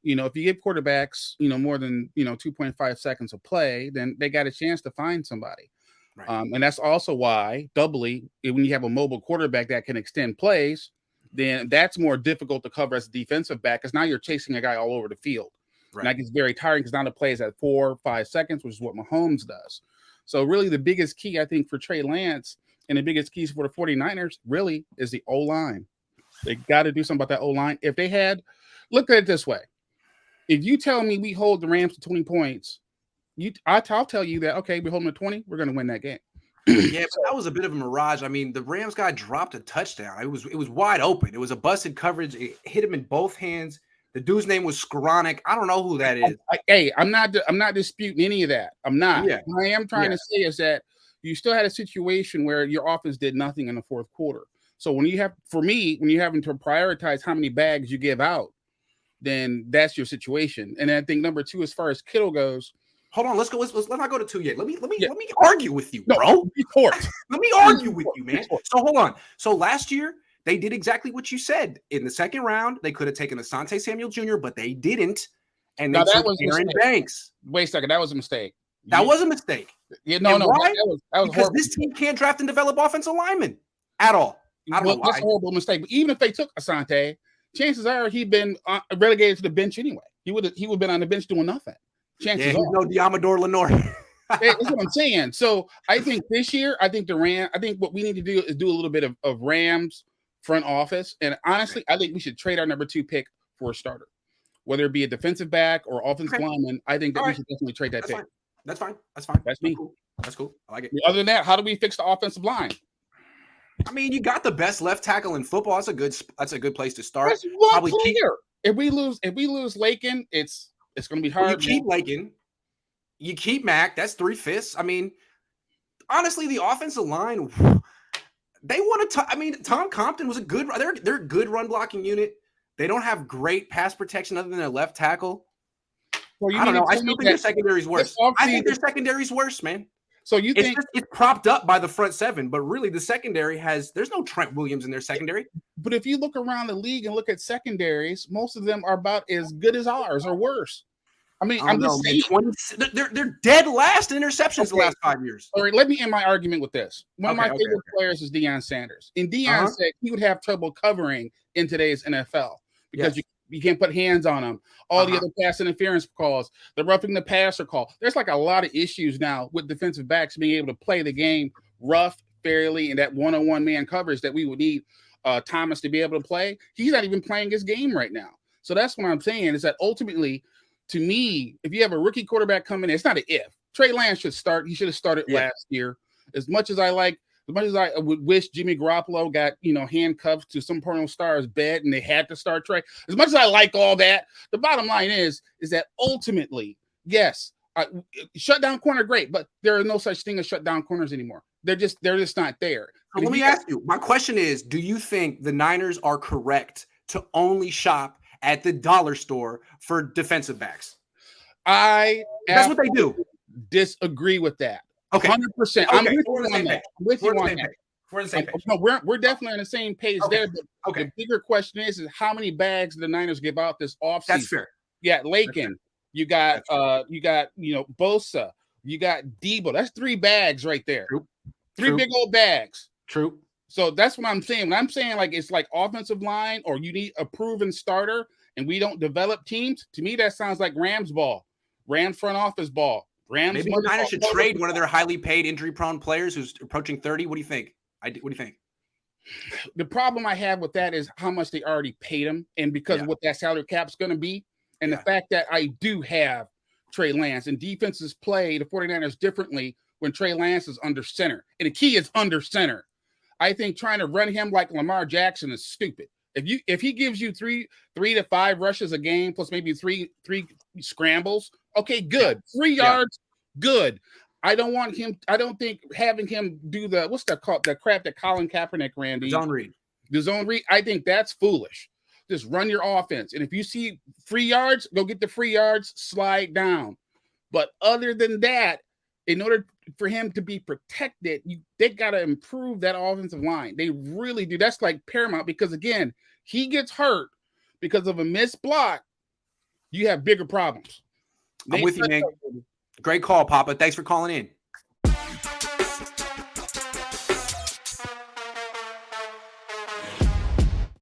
if you give quarterbacks, more than 2.5 seconds of play, then they got a chance to find somebody. Right. And that's also why doubly when you have a mobile quarterback that can extend plays, then that's more difficult to cover as a defensive back because now you're chasing a guy all over the field. Right. And that gets very tiring because now the play is at 4 or 5 seconds, which is what Mahomes does. So really the biggest key, I think, for Trey Lance and the biggest keys for the 49ers really is the O-line. They got to do something about that O-line. If they had, look at it this way. If you tell me we hold the Rams to 20 points, I'll tell you that, okay, we hold them to 20, we're going to win that game. Yeah, but that was a bit of a mirage. I mean, the Rams guy dropped a touchdown. It was wide open. It was a busted coverage. It hit him in both hands. The dude's name was Skoranek. I don't know who that is. I'm not disputing any of that. I'm not. Yeah. What I am trying to say is that you still had a situation where your offense did nothing in the fourth quarter. So when you're having to prioritize how many bags you give out, then that's your situation. And I think number 2, as far as Kittle goes. Hold on, let's not go to 2 yet. Let me argue with you, bro. Let me argue with you, man. So hold on. So last year they did exactly what you said. In the second round, they could have taken Asante Samuel Jr., but they didn't. And they took Aaron Banks. Wait a second, that was a mistake. That was a mistake. Yeah, no. Why? That was because horrible. This team can't draft and develop offensive linemen at all. I don't know why. That's a horrible mistake. But even if they took Asante, chances are he'd been relegated to the bench anyway. He would have been on the bench doing nothing. Chances are. He's no Diamador Lenore. That's what I'm saying. So I think this year, I think what we need to do is do a little bit of Rams front office. And honestly, I think we should trade our number 2 pick for a starter, whether it be a defensive back or offensive lineman. I think that we should definitely trade that pick. That's fine. That's me. Cool. That's cool. I like it. Other than that, how do we fix the offensive line? I mean, you got the best left tackle in football. That's a good place to start. That's one player. If we lose Lakin, it's going to be hard. Well, you keep Lakin. You keep Mack. That's 3/5. I mean, honestly, the offensive line, they want to. I mean, Tom Compton was a good. They're a good run blocking unit. They don't have great pass protection other than their left tackle. Well, I don't know. I still think their secondary is worse. I think their secondary is worse, man. So you think it's propped up by the front 7, but really the secondary there's no Trent Williams in their secondary. But if you look around the league and look at secondaries, most of them are about as good as ours or worse. I mean, I'm just saying they're dead last in interceptions the last 5 years. All right, let me end my argument with this. One of my favorite players is Deion Sanders. And Deion said he would have trouble covering in today's NFL because you can't put hands on him. All the other pass interference calls, the roughing the passer call. There's like a lot of issues now with defensive backs being able to play the game rough, fairly, and that one-on-one man coverage that we would need Thomas to be able to play. He's not even playing his game right now. So that's what I'm saying is that ultimately, to me, if you have a rookie quarterback coming in, it's not an if. Trey Lance should start. He should have started last year. As much as I would wish Jimmy Garoppolo got, handcuffed to some porno star's bed and they had to start Trey. As much as I like all that, the bottom line is that ultimately, yes, shutdown corner, great, but there are no such thing as shutdown corners anymore. They're just not there. So let me ask you. My question is, do you think the Niners are correct to only shop at the dollar store for defensive backs? That's what they do. Disagree with that. Okay, 100%. I'm with you on that. We're on the same page. No, we're definitely on the same page there. But the bigger question is how many bags the Niners give out this offseason? That's fair. Yeah, Lakin. You got Bosa. You got Debo. That's 3 bags right there. True. 3 big old bags. True. So that's what I'm saying. When I'm saying like it's like offensive line or you need a proven starter and we don't develop teams, to me that sounds like Rams ball. Rams front office ball. Maybe the Niners should trade one of their highly paid, injury-prone players who's approaching 30. What do you think? What do you think? The problem I have with that is how much they already paid him, and because of what that salary cap's going to be, and the fact that I do have Trey Lance, and defenses play the 49ers differently when Trey Lance is under center, and the key is under center. I think trying to run him like Lamar Jackson is stupid. If he gives you 3 to 5 rushes a game plus maybe three scrambles, okay, good. 3 yards, good. I don't want him. I don't think having him do what's that called? The crap that Colin Kaepernick ran. The zone read. I think that's foolish. Just run your offense, and if you see free yards, go get the free yards. Slide down. But other than that, in order for him to be protected, they got to improve that offensive line. They really do. That's like paramount because, again, he gets hurt because of a missed block. you have bigger problems. I'm with you, man. Great call, Papa. Thanks for calling in.